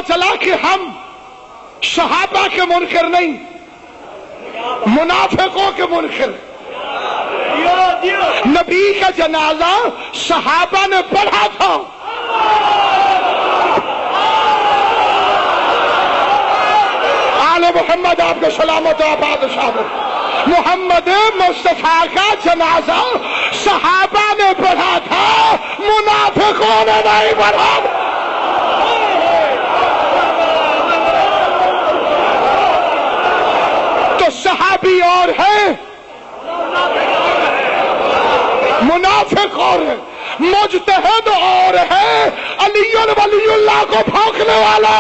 چلا کہ ہم صحابہ کے منکر نہیں، منافقوں کے منکر۔ نبی کا جنازہ صحابہ نے پڑھا تھا، آل محمد آپ کو سلامت و آباد شامت۔ محمد مصطفیٰ کا جنازہ صحابہ نے پڑھا تھا، منافقوں نے نہیں پڑھا۔ تو صحابی اور ہے، منافق اور ہے، مجتہد اور ہے، علی ولی اللہ کو بھونکنے والا۔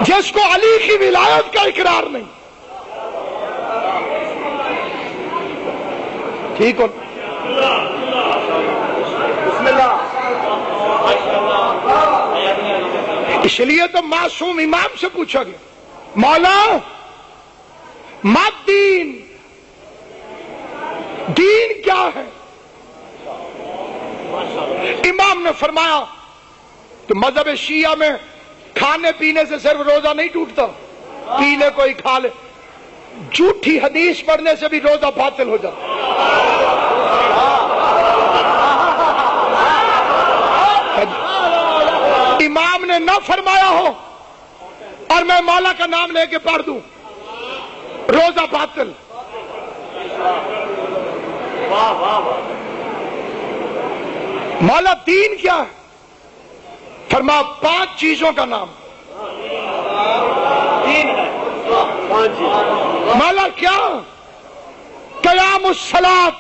جس کو علی کی ولایت کا اقرار نہیں، ٹھیک ہو؟ بسم اللہ۔ اس لیے تو معصوم امام سے پوچھا گیا، مولا ما دین، دین کیا ہے؟ امام نے فرمایا کہ مذہب شیعہ میں کھانے پینے سے صرف روزہ نہیں ٹوٹتا، پینے کو ہی کھا لے، جھوٹی حدیث پڑھنے سے بھی روزہ باطل ہو جاتا۔ امام نے نہ فرمایا ہو اور میں مولا کا نام لے کے پڑھ دوں، روزہ باطل۔ مولا دین کیا ہے؟ فرما 5 چیزوں کا نام۔ مولا کیا؟ قیام الصلاۃ،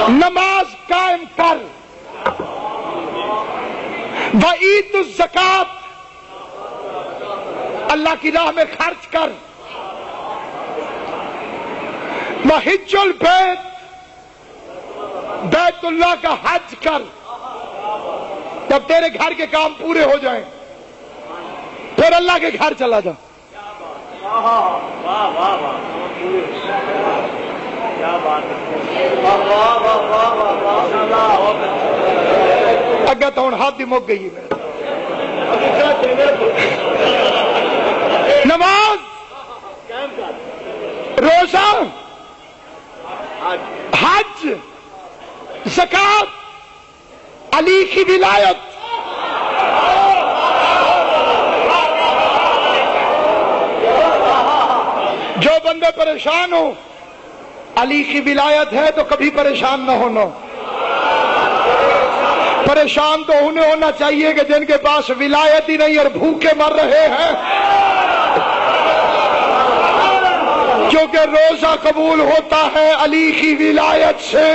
نماز قائم کر، وعید الزکات، اللہ کی راہ میں خرچ کر، وحج البیت، بیت اللہ کا حج کر۔ جب تیرے گھر کے کام پورے ہو جائیں پھر اللہ کے گھر چلا جا۔ اگے تو ہوں ہاتھ ہی مک گئی ہے۔ نماز، روزہ، حج، زکات، علی کی ولایت۔ جو بندے پریشان ہو، علی کی ولایت ہے تو کبھی پریشان نہ ہونا۔ پریشان تو انہیں ہونا چاہیے کہ جن کے پاس ولایت ہی نہیں اور بھوکے مر رہے ہیں، کیونکہ روزہ قبول ہوتا ہے علی کی ولایت سے۔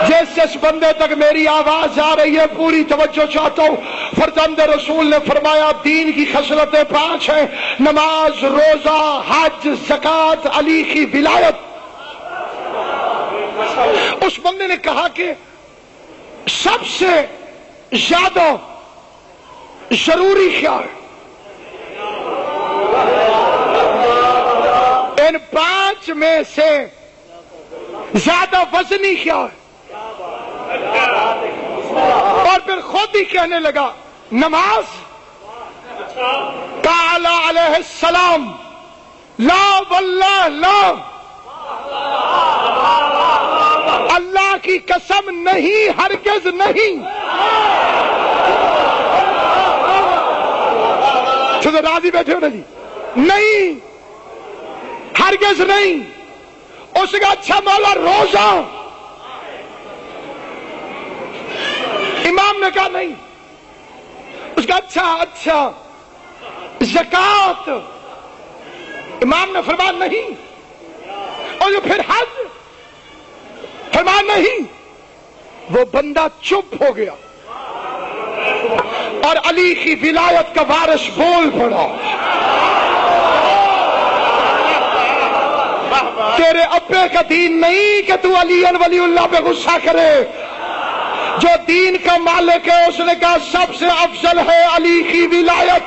جس بندے تک میری آواز آ رہی ہے پوری توجہ چاہتا ہوں۔ فرزند رسول نے فرمایا دین کی خصلتیں 5 ہیں، نماز، روزہ، حج، زکات، علی کی ولایت۔ اس بندے نے کہا کہ سب سے زیادہ ضروری کیا ہے؟ ان 5 میں سے زیادہ وزنی کیا ہے؟ اور پھر خود ہی کہنے لگا نماز۔ قال علیہ السلام لا واللہ لا، اللہ کی قسم نہیں، ہرگز نہیں۔ چلو راضی بیٹھے ہو نا جی؟ نہیں، ہرگز نہیں۔ اس کا اچھا مولا روزہ؟ امام نے کہا نہیں۔ اس کا اچھا زکات؟ امام نے فرمایا نہیں۔ اور جو پھر حج؟ فرمایا نہیں۔ وہ بندہ چپ ہو گیا اور علی کی ولایت کا وارث بول پڑا، تیرے ابے کا دین نہیں کہ تو علی ولی اللہ پہ غصہ کرے۔ جو دین کا مالک ہے اس نے کہا سب سے افضل ہے علی کی ولایت،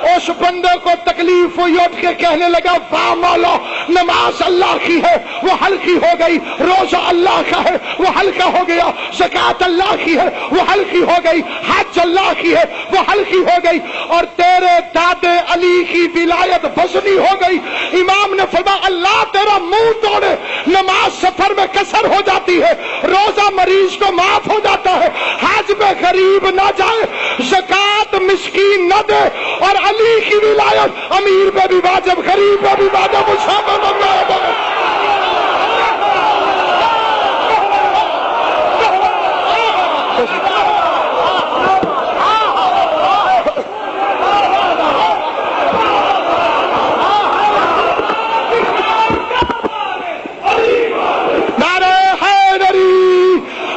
اس بندے کو تکلیف ہوئی، اٹھ کے کہنے لگا واہ مولا، نماز اللہ کی ہے وہ ہلکی ہو گئی، روزہ اللہ کا ہے وہ ہلکا ہو گیا، زکوٰۃ اللہ کی ہے وہ ہلکی ہو گئی، حج اللہ کی ہے وہ ہلکی ہو گئی، اور تیرے دادے علی کی ولایت وزنی ہو گئی۔ امام نے فرمایا اللہ تیرا منہ توڑے، نماز سفر میں کسر ہو جاتی ہے، روزہ مریض کو معاف ہو جاتا ہے، حج میں غریب نہ جائے، زکوٰۃ مسکین نہ دے، اور علی کی ولایت امیر پہ بھی واجب، غریب پہ بھی واجب، مسافر پہ بھی واجب۔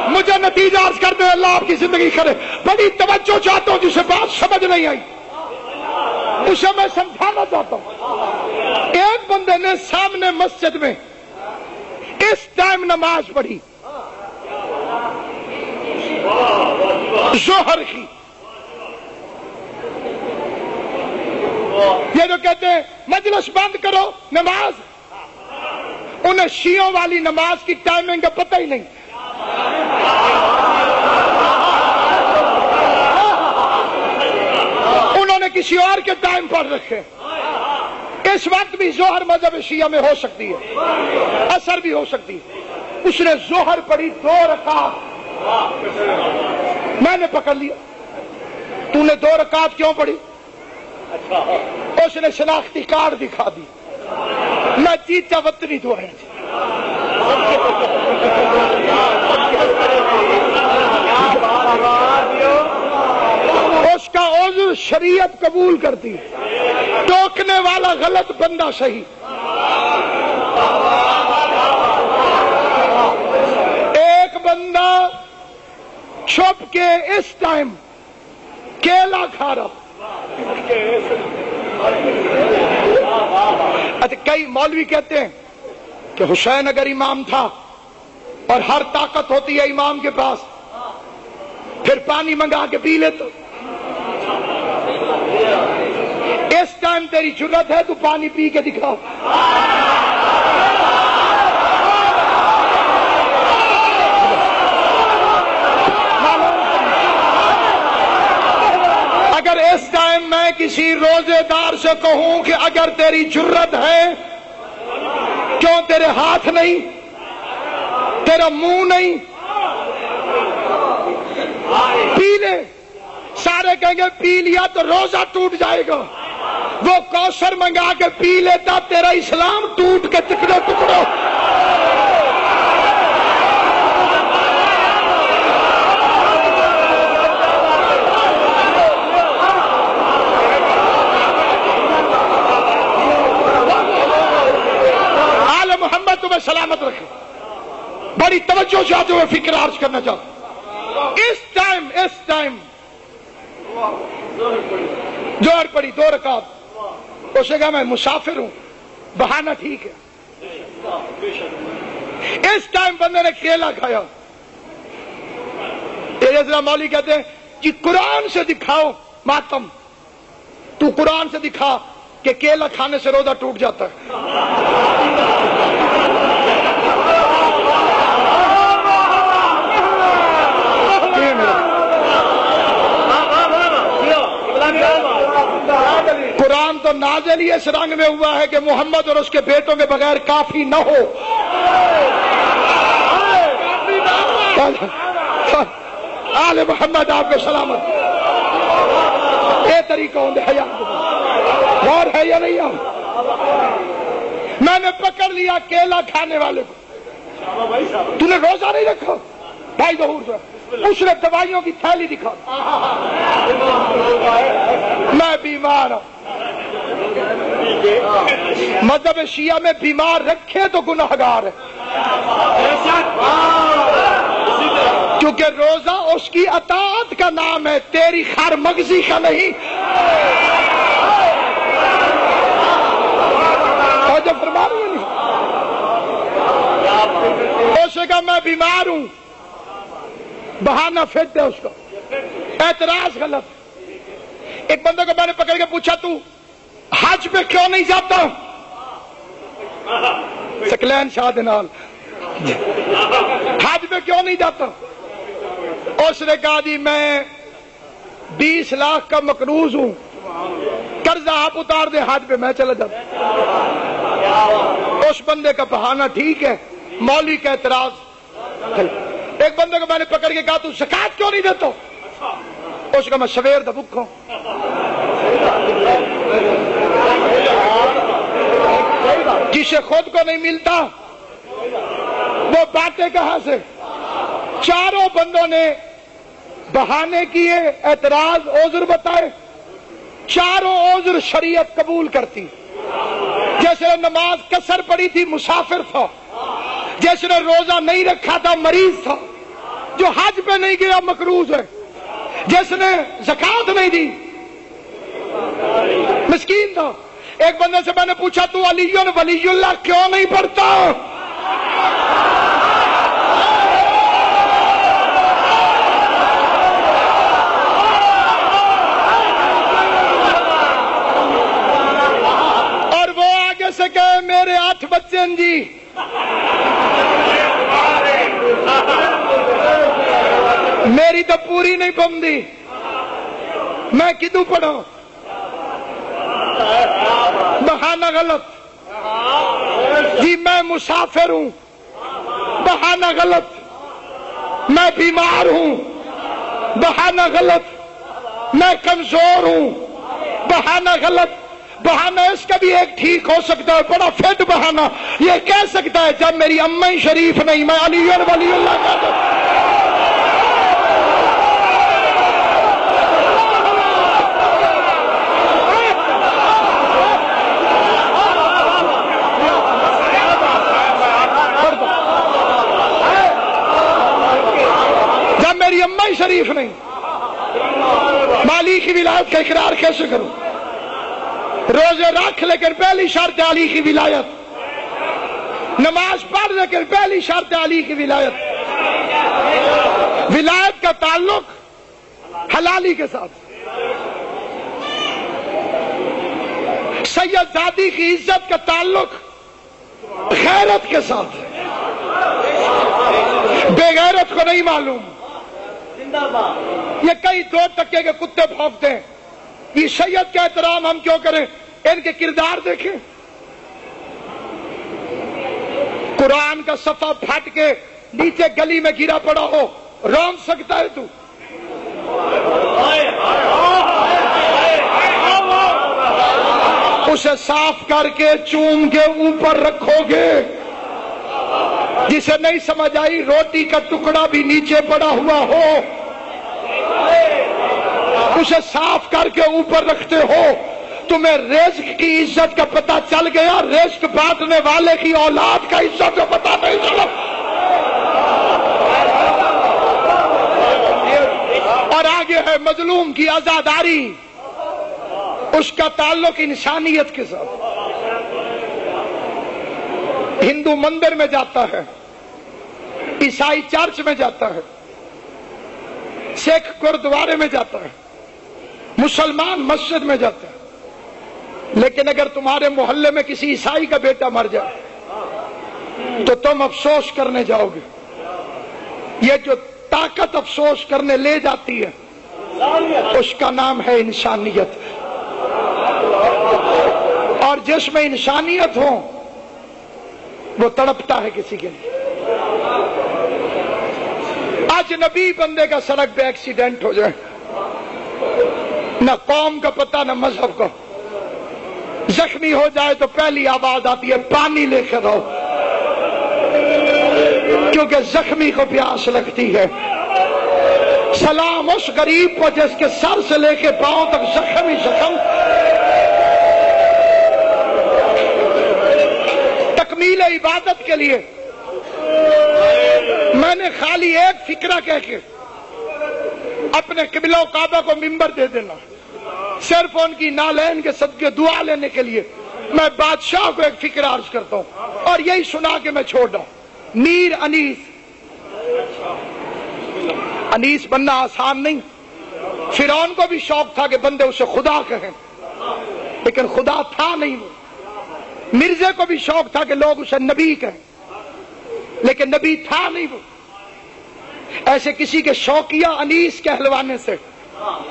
مجھے نتیجہ عرض کر دے، اللہ آپ کی زندگی کرے۔ بڑی توجہ چاہتا ہوں، جسے بات سمجھ نہیں آئی اسے میں سمجھانا چاہتا ہوں۔ ایک بندے نے سامنے مسجد میں اس ٹائم نماز پڑھی، ظہر کی۔ یہ جو کہتے ہیں مجلس بند کرو نماز، انہیں شیعوں والی نماز کی ٹائمنگ کا پتہ ہی نہیں۔ انہوں نے کسی اور کے ٹائم پر رکھے۔ اس وقت بھی ظہر مذہب شیعہ میں ہو سکتی ہے، عصر بھی ہو سکتی ہے۔ اس نے ظہر پڑھی 2 رکعت، میں نے پکڑ لیا تو نے 2 رکعت کیوں پڑھی؟ اس نے شناختی کارڈ دکھا دی، میں چیتا وطنی تو ہے۔ اس کا عذر شریعت قبول کرتی، ٹوکنے والا غلط بندہ صحیح۔ ایک بندہ چھپ کے اس ٹائم کیلا کھا رہا۔ اچھا، کئی مولوی کہتے ہیں کہ حسین اگر امام تھا اور ہر طاقت ہوتی ہے امام کے پاس، پھر پانی منگا کے پی لیتا۔ اس ٹائم تیری جرت ہے تو پانی پی کے دکھاؤ۔ اگر اس ٹائم میں کسی روزے دار سے کہوں کہ اگر تیری جرت ہے، کیوں تیرے ہاتھ نہیں، تیرا منہ نہیں، پی لے، سارے کہیں گے پی لیا تو روزہ ٹوٹ جائے گا۔ وہ کوثر منگا کے پی لیتا، تیرا اسلام ٹوٹ کے ٹکڑوں ٹکڑوں۔ آل محمد تمہیں سلامت رکھے۔ بڑی توجہ چاہتے ہوئے فکر عرض کرنا چاہتا ہوں۔ اس ٹائم ظہر پڑی 2 رکعت، اسے کہا میں مسافر ہوں، بہانہ ٹھیک ہے۔ اس ٹائم بندے نے کیلا کھایا۔ مولوی کہتے ہیں کہ قرآن سے دکھاؤ ماتم، تو قرآن سے دکھا کہ کیلا کھانے سے روزہ ٹوٹ جاتا ہے۔ قرآن تو نازل ہی اس رنگ میں ہوا ہے کہ محمد اور اس کے بیٹوں کے بغیر کافی نہ ہو۔ آل محمد آپ کے سلامت۔ یہ طریقہ ہوں غور ہے یا نہیں؟ میں نے پکڑ لیا کیلا کھانے والے کو، تو نے روزہ نہیں رکھا بھائی ظہور سے، اس نے دوائیوں کی تھیلی دکھا، میں بیمار ہوں۔ مذہب شیعہ میں بیمار رکھے تو گناہگار ہے، کیونکہ روزہ اس کی اطاعت کا نام ہے، تیری خر مغزی کا نہیں۔ اور جب فرما رہی ہے اسے کہا میں بیمار ہوں، بہانہ فٹ ہے اس کا، اعتراض غلط۔ ایک بندے کو میں نے پکڑ کے پوچھا تو حج پہ کیوں نہیں جاتا؟ سکلین شاہ دنال حج پہ کیوں نہیں جاتا؟ اس نے کہا جی میں 20 لاکھ کا مقروض ہوں، قرضہ آپ اتار دے، حج پہ میں چلا جاتا۔ اس بندے کا بہانہ ٹھیک ہے، مولوی کا اعتراض۔ ایک بندے کو میں نے پکڑ کے کہا تو زکات کیوں نہیں دیتا؟ اس کا میں سویر دا بک ہوں۔ جسے خود کو نہیں ملتا وہ باتیں کہاں سے؟ چاروں بندوں نے بہانے کیے، اعتراض، عذر بتائے، چاروں عذر شریعت قبول کرتی۔ جیسے نماز قصر پڑی تھی مسافر تھا، جس نے روزہ نہیں رکھا تھا مریض تھا، جو حج پہ نہیں گیا مقروض ہے، جس نے زکات نہیں دی مسکین تھا۔ ایک بندے سے میں نے پوچھا تو علی ولی اللہ کیوں نہیں پڑھتا؟ اور وہ آگے سے کہے میرے 8 بچے ہیں جی، میری تو پوری نہیں بندی، میں کدوں پڑھوں؟ بہانہ غلط جی، میں مسافر ہوں، بہانہ غلط، میں بیمار ہوں، بہانہ غلط، میں کمزور ہوں، بہانہ غلط۔ بہانہ اس کا بھی ایک ٹھیک ہو سکتا ہے، بڑا فٹ بہانہ یہ کہہ سکتا ہے جب میری امّی شریف نہیں، میں علی ولی اللہ کہتا ہوں۔ میری امّی شریف نہیں، علی کی ولایت کا اقرار کیسے کروں؟ روزے رکھ لیکن پہلی شرط علی کی ولایت، نماز پڑھ لیکن پہلی شرط علی کی ولایت۔ ولایت کا تعلق حلالی کے ساتھ، سید زادی کی عزت کا تعلق غیرت کے ساتھ، بے غیرت کو نہیں معلوم۔ یہ کئی 2 ٹکے کے کتے بھونکتے ہیں، یہ سید کا احترام ہم کیوں کریں؟ ان کے کردار دیکھیں، قرآن کا صفحہ پھٹ کے نیچے گلی میں گرا پڑا ہو، رون سکتا ہے تو؟ اسے صاف کر کے چوم کے اوپر رکھو گے۔ جسے نہیں سمجھ آئی روٹی کا ٹکڑا بھی نیچے پڑا ہوا ہو، اسے صاف کر کے اوپر رکھتے ہو۔ تمہیں رزق کی عزت کا پتہ چل گیا، رزق بانٹنے والے کی اولاد کا عزت کا پتہ نہیں چلا۔ اور آگے ہے مظلوم کی عزاداری، اس کا تعلق انسانیت کے ساتھ۔ ہندو مندر میں جاتا ہے، عیسائی چرچ میں جاتا ہے، سکھ گردوارے میں جاتا ہے، مسلمان مسجد میں جاتا ہے، لیکن اگر تمہارے محلے میں کسی عیسائی کا بیٹا مر جائے تو تم افسوس کرنے جاؤ گے۔ یہ جو طاقت افسوس کرنے لے جاتی ہے اس کا نام ہے انسانیت، اور جس میں انسانیت ہو وہ تڑپتا ہے کسی کے لیے۔ اجنبی بندے کا سڑک پہ ایکسیڈنٹ ہو جائے، نہ قوم کا پتہ نہ مذہب کا، زخمی ہو جائے تو پہلی آواز آتی ہے پانی لے کے رہو، کیونکہ زخمی کو پیاس لگتی ہے۔ سلام اس غریب کو جس کے سر سے لے کے پاؤں تک زخم ہی زخم۔ تکمیل عبادت کے لیے میں نے خالی ایک فکرہ کہہ کے اپنے قبلہ و کعبہ کو منبر دے دینا، صرف ان کی نالین کے صدقے دعا لینے کے لیے میں بادشاہ کو ایک فکر عرض کرتا ہوں اور یہی سنا کے میں چھوڑ رہا ہوں۔ میر انیس، انیس بننا آسان نہیں، فرعون کو بھی شوق تھا کہ بندے اسے خدا کہیں، لیکن خدا تھا نہیں وہ۔ مرزے کو بھی شوق تھا کہ لوگ اسے نبی کہیں، لیکن نبی تھا نہیں وہ۔ ایسے کسی کے شوقیہ انیس کہلوانے سے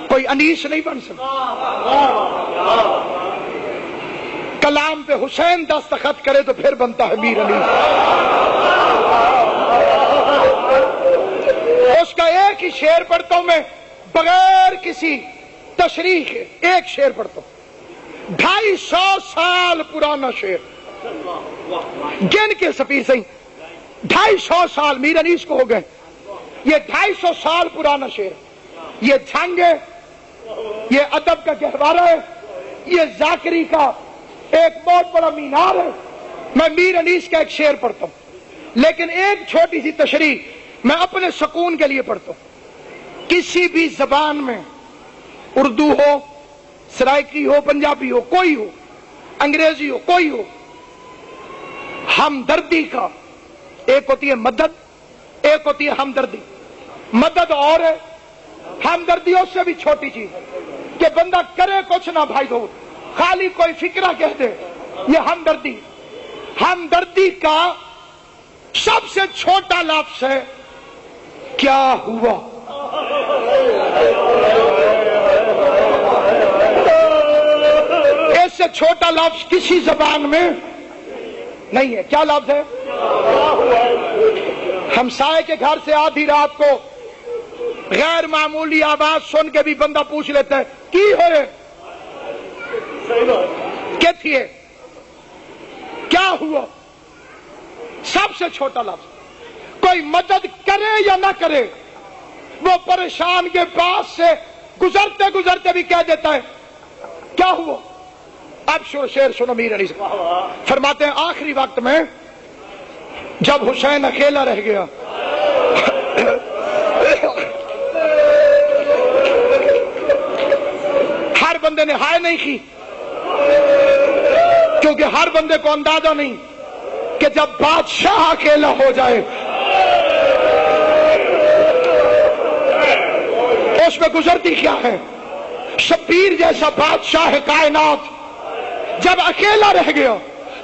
کوئی انیس نہیں بن سکتا۔ کلام پہ حسین دستخط کرے تو پھر بنتا ہے میر انیس۔ اس کا ایک ہی شعر پڑھتا ہوں میں بغیر کسی تشریح کے، ایک شعر پڑھتا ہوں، 250 سال پرانا شعر، گن کے سفیر صحیح 250 سال میر انیس کو ہو گئے، یہ 250 سال پرانا شعر، یہ جنگ ہے، یہ ادب کا گہوارہ ہے، یہ ذاکری کا ایک بہت بڑا مینار ہے۔ میں میر انیس کا ایک شعر پڑھتا ہوں، لیکن ایک چھوٹی سی تشریح میں اپنے سکون کے لیے پڑھتا ہوں۔ کسی بھی زبان میں، اردو ہو، سرائکی ہو، پنجابی ہو، کوئی ہو، انگریزی ہو، کوئی ہو، ہمدردی کا ایک ہوتی ہے مدد، ایک ہوتی ہے ہمدردی۔ مدد اور ہے، ہمدردی اس سے بھی چھوٹی چیز ہے کہ بندہ کرے کچھ نہ بھائی دو، خالی کوئی فکرہ کہہ دے، یہ ہمدردی۔ ہمدردی کا سب سے چھوٹا لفظ ہے کیا ہوا۔ اس سے چھوٹا لفظ کسی زبان میں نہیں ہے۔ کیا لفظ ہے؟ ہمسائے کے گھر سے آدھی رات کو غیر معمولی آواز سن کے بھی بندہ پوچھ لیتا ہے کی ہوئے، کیا تھی، کیا ہوا۔ سب سے چھوٹا لفظ۔ کوئی مدد کرے یا نہ کرے، وہ پریشان کے پاس سے گزرتے گزرتے بھی کہہ دیتا ہے کیا ہوا۔ اب شعر سنو میر انیس فرماتے ہیں آخری وقت میں جب حسین اکیلا رہ گیا، ہر بندے نے ہائے نہیں کی، کیونکہ ہر بندے کو اندازہ نہیں کہ جب بادشاہ اکیلا ہو جائے اس میں گزرتی کیا ہے۔ شبیر جیسا بادشاہ کائنات جب اکیلا رہ گیا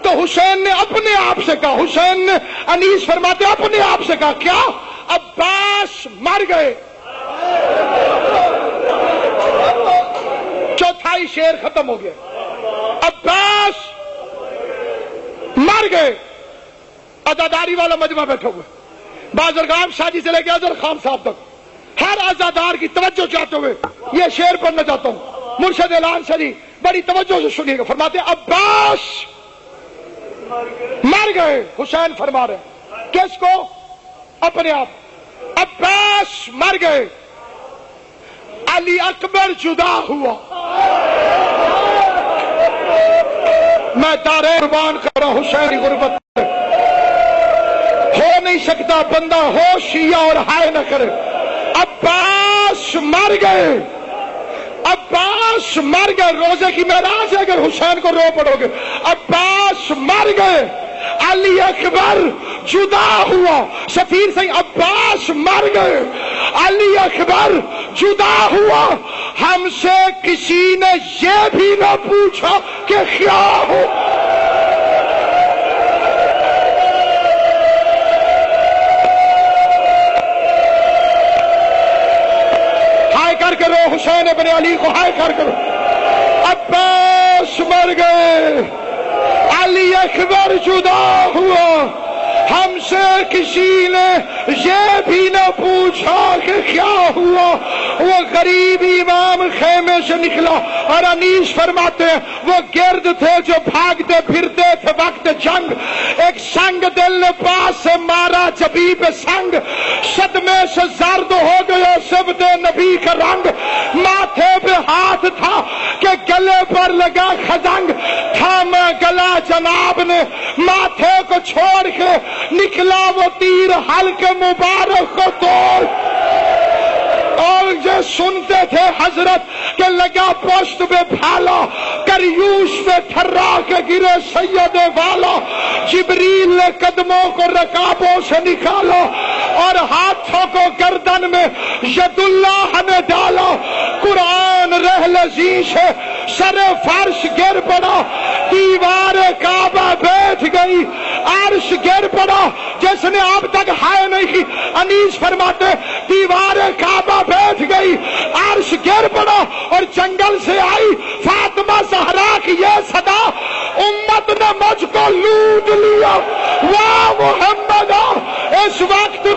تو حسین نے اپنے آپ سے کہا، حسین نے انیس فرماتے اپنے آپ سے کہا کیا، عباس مر گئے۔ چوتھائی شعر ختم ہو گیا، عباس مر گئے۔ عزاداری والا مجمع بیٹھا ہوئے، بازرگان شاہجی سے لے کے اظہر خان صاحب تک ہر عزادار کی توجہ چاہتے ہوئے یہ شعر پڑھنا چاہتا ہوں۔ مرشد اعلان شریف بڑی توجہ سے سنیے گا، فرماتے ہیں عباس مر گئے۔ حسین فرما رہے ہیں کس کو؟ اپنے آپ۔ عباس مر گئے، علی اکبر جدا ہوا۔ میں دارے قربان کر رہا ہوں حسین غربت سے۔ ہو نہیں سکتا بندہ ہو شیعہ اور ہائے نہ کرے۔ عباس مر گئے، عباس مر گئے۔ روزے کی معراج ہے اگر حسین کو رو پڑو گے۔ عباس مر گئے، علی اکبر جدا ہوا۔ سفیر صحیح عباس مر گئے، علی اکبر جدا ہوا۔ ہم سے کسی نے یہ بھی نہ پوچھا کہ کیا ہو۔ کر کرو حسین ابن علی کو ہائے کر کرو۔ عباس مر گئے، علی اکبر جدا ہوا۔ ہم سے کسی نے یہ بھی نہ پوچھا کہ کیا ہوا۔ وہ غریب امام خیمے سے نکلا اور انیس فرماتے ہیں وہ گرد تھے جو بھاگتے پھرتے تھے وقت جنگ۔ ایک سنگ دل نے پاس سے مارا جبیب سنگ، صدمے سے زرد ہو گیا سبد نبی کا رنگ۔ ماتھے پہ ہاتھ تھا کہ گلے پر لگا خزنگ، تھاما گلا جناب نے ماتھے کو چھوڑ کے نکلا وہ تیر حلق مبارک کو توڑ۔ اور یہ سنتے تھے حضرت کہ لگا پشت پہ پھالا، کریوش پہ ٹھرا کے گرے سید والا۔ جبریل نے قدموں کو رکابوں سے نکالا اور ہاتھوں کو گردن میں ید اللہ نے ڈالا۔ لرزش ہے، سر فرش گر پڑا، دیوار کعبہ بیٹھ گئی، عرش گر پڑا جس نے اب تک ہائے نہیں کی۔ انیس فرماتے دیوار کعبہ بیٹھ گئی، عرش گر پڑا، اور جنگل سے آئی فاطمہ زہرا کی یہ صدا، امت نے مجھ کو لوٹ لیا، واہ محمد، اس وقت